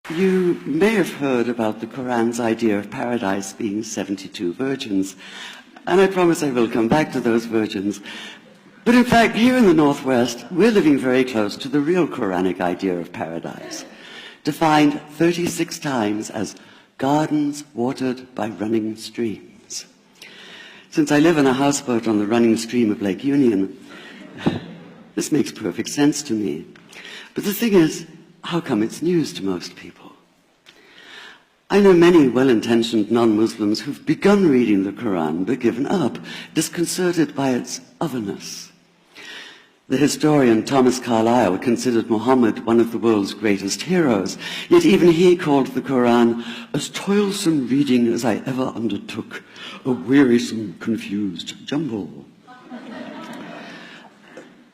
You may have heard about the Quran's idea of paradise being 72 virgins, and I promise I will come back to those virgins. But in fact, here in the Northwest, we're living very close to the real Quranic idea of paradise, defined 36 times as gardens watered by running streams. Since I live in a houseboat on the running stream of Lake Union, this makes perfect sense to me. But the thing is, how come it's news to most people? I know many well-intentioned non-Muslims who've begun reading the Quran but given up, disconcerted by its otherness. The historian Thomas Carlyle considered Muhammad one of the world's greatest heroes, yet even he called the Quran as toilsome reading as I ever undertook, a wearisome, confused jumble.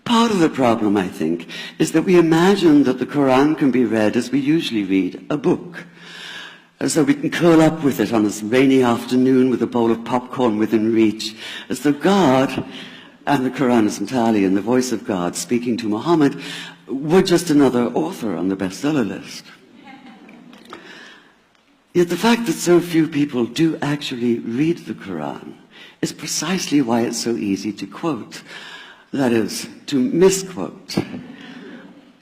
Part of the problem, I think, is that we imagine that the Quran can be read as we usually read a book, as though we can curl up with it on this rainy afternoon with a bowl of popcorn within reach, as though God, and the Quran is entirely in the voice of God speaking to Muhammad, were just another author on the bestseller list. Yet the fact that so few people do actually read the Quran is precisely why it's so easy to quote. That is, to misquote.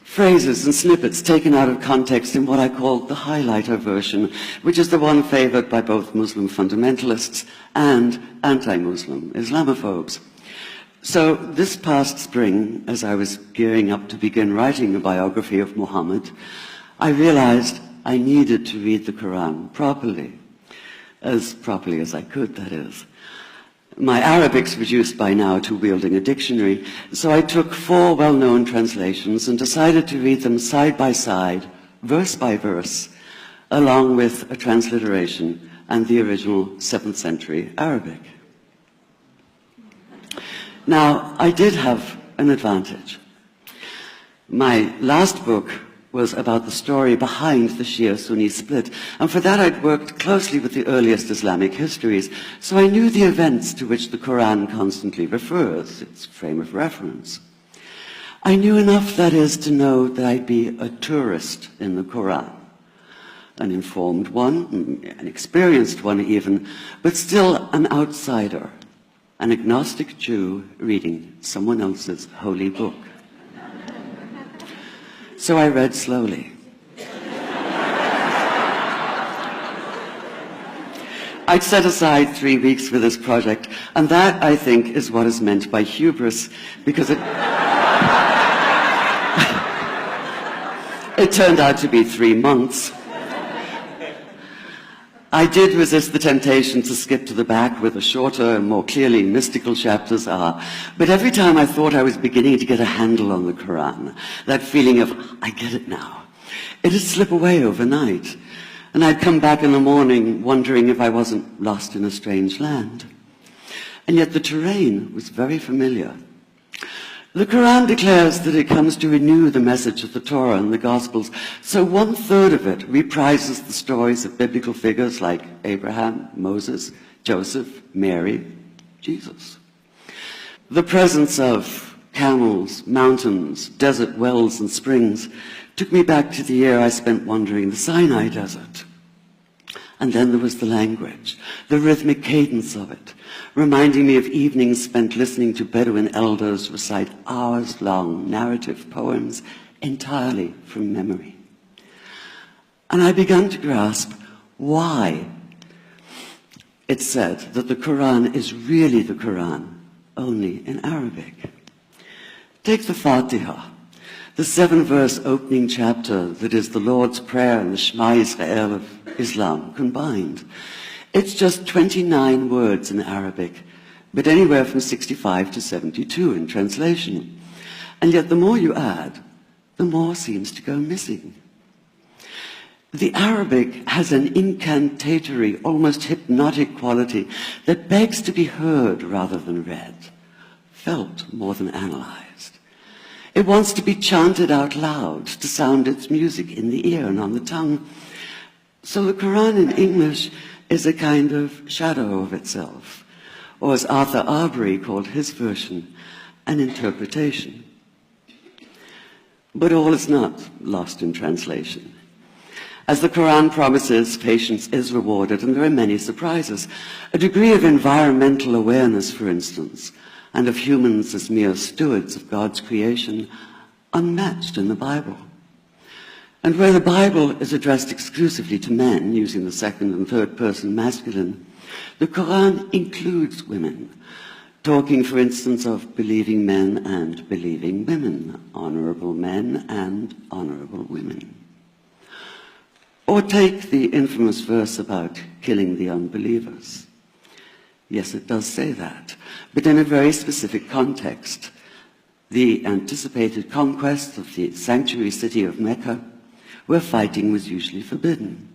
Phrases and snippets taken out of context in what I call the highlighter version, which is the one favored by both Muslim fundamentalists and anti-Muslim Islamophobes. So this past spring, as I was gearing up to begin writing a biography of Muhammad, I realized I needed to read the Quran properly as I could, that is. My Arabic's reduced by now to wielding a dictionary, so I took 4 well-known translations and decided to read them side by side, verse by verse, along with a transliteration and the original 7th century Arabic. Now, I did have an advantage. My last book was about the story behind the Shia-Sunni split, and for that I'd worked closely with the earliest Islamic histories, so I knew the events to which the Quran constantly refers, its frame of reference. I knew enough, that is, to know that I'd be a tourist in the Quran, an informed one, an experienced one even, but still an outsider, an agnostic Jew reading someone else's holy book. So I read slowly. I'd set aside 3 weeks for this project, and that, I think, is what is meant by hubris, because it turned out to be 3 months. I did resist the temptation to skip to the back where the shorter and more clearly mystical chapters are, but every time I thought I was beginning to get a handle on the Quran, that feeling of, I get it now, it'd slip away overnight, and I'd come back in the morning wondering if I wasn't lost in a strange land. And yet the terrain was very familiar. The Quran declares that it comes to renew the message of the Torah and the Gospels, so 1/3 of it reprises the stories of biblical figures like Abraham, Moses, Joseph, Mary, Jesus. The presence of camels, mountains, desert wells and springs took me back to the year I spent wandering the Sinai desert. And then there was the language, the rhythmic cadence of it, reminding me of evenings spent listening to Bedouin elders recite hours-long narrative poems entirely from memory. And I began to grasp why it's said that the Quran is really the Quran, only in Arabic. Take the Fatiha, the 7-verse opening chapter that is the Lord's Prayer and the Shema Israel of Islam combined. It's just 29 words in Arabic, but anywhere from 65 to 72 in translation. And yet the more you add, the more seems to go missing. The Arabic has an incantatory, almost hypnotic quality that begs to be heard rather than read, felt more than analyzed. It wants to be chanted out loud, to sound its music in the ear and on the tongue. So the Quran in English is a kind of shadow of itself, or as Arthur Arbery called his version, an interpretation. But all is not lost in translation. As the Quran promises, patience is rewarded, and there are many surprises. A degree of environmental awareness, for instance, and of humans as mere stewards of God's creation, unmatched in the Bible. And where the Bible is addressed exclusively to men, using the second and third person masculine, the Quran includes women, talking, for instance, of believing men and believing women, honorable men and honorable women. Or take the infamous verse about killing the unbelievers. Yes, it does say that, but in a very specific context. The anticipated conquest of the sanctuary city of Mecca, where fighting was usually forbidden.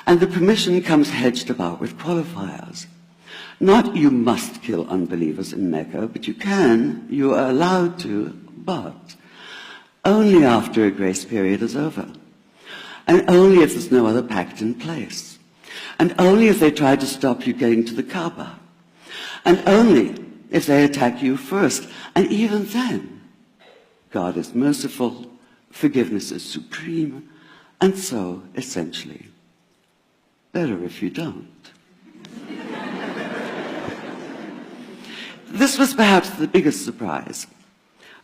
And the permission comes hedged about with qualifiers. Not you must kill unbelievers in Mecca, but you are allowed to, but only after a grace period is over. And only if there's no other pact in place. And only if they try to stop you getting to the Kaaba. And only if they attack you first. And even then, God is merciful, forgiveness is supreme, and so, essentially, better if you don't. This was perhaps the biggest surprise.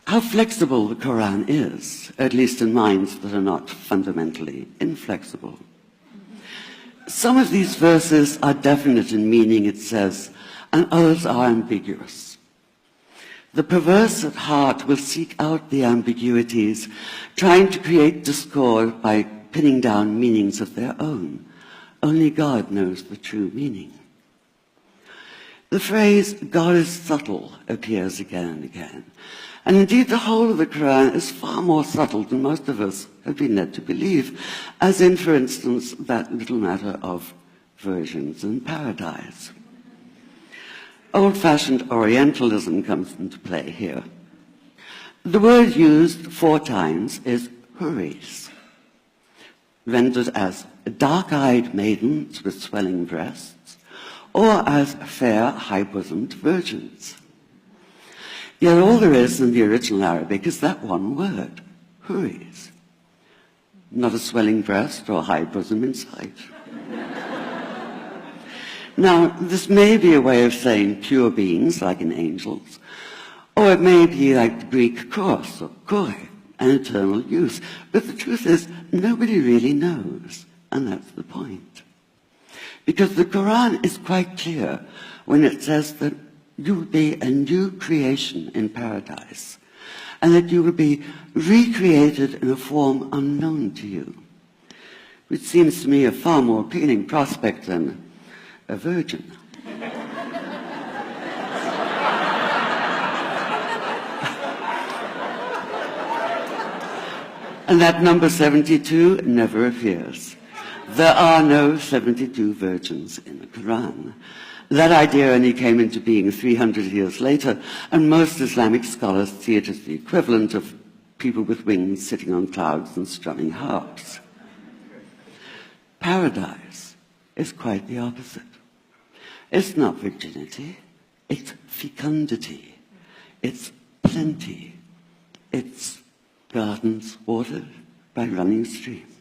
How flexible the Quran is, at least in minds that are not fundamentally inflexible. Some of these verses are definite in meaning, it says, and others are ambiguous. The perverse at heart will seek out the ambiguities, trying to create discord by pinning down meanings of their own. Only God knows the true meaning. The phrase, God is subtle, appears again and again. And indeed, the whole of the Quran is far more subtle than most of us have been led to believe, as in, for instance, that little matter of virgins in paradise. Old-fashioned Orientalism comes into play here. The word used 4 times is huris, rendered as dark-eyed maidens with swelling breasts, or as fair, high-bosomed virgins. Yet all there is in the original Arabic is that one word, huris. Not a swelling breast or high bosom in sight. Now, this may be a way of saying pure beings, like in angels, or it may be like the Greek kos, or kore, an eternal youth. But the truth is, nobody really knows, and that's the point. Because the Quran is quite clear when it says that you will be a new creation in paradise, and that you will be recreated in a form unknown to you, which seems to me a far more appealing prospect than a virgin. And that number 72 never appears. There are no 72 virgins in the Quran. That idea only came into being 300 years later, and most Islamic scholars see it as the equivalent of people with wings sitting on clouds and strumming harps. Paradise is quite the opposite. It's not virginity, it's fecundity, it's plenty, it's gardens watered by running streams.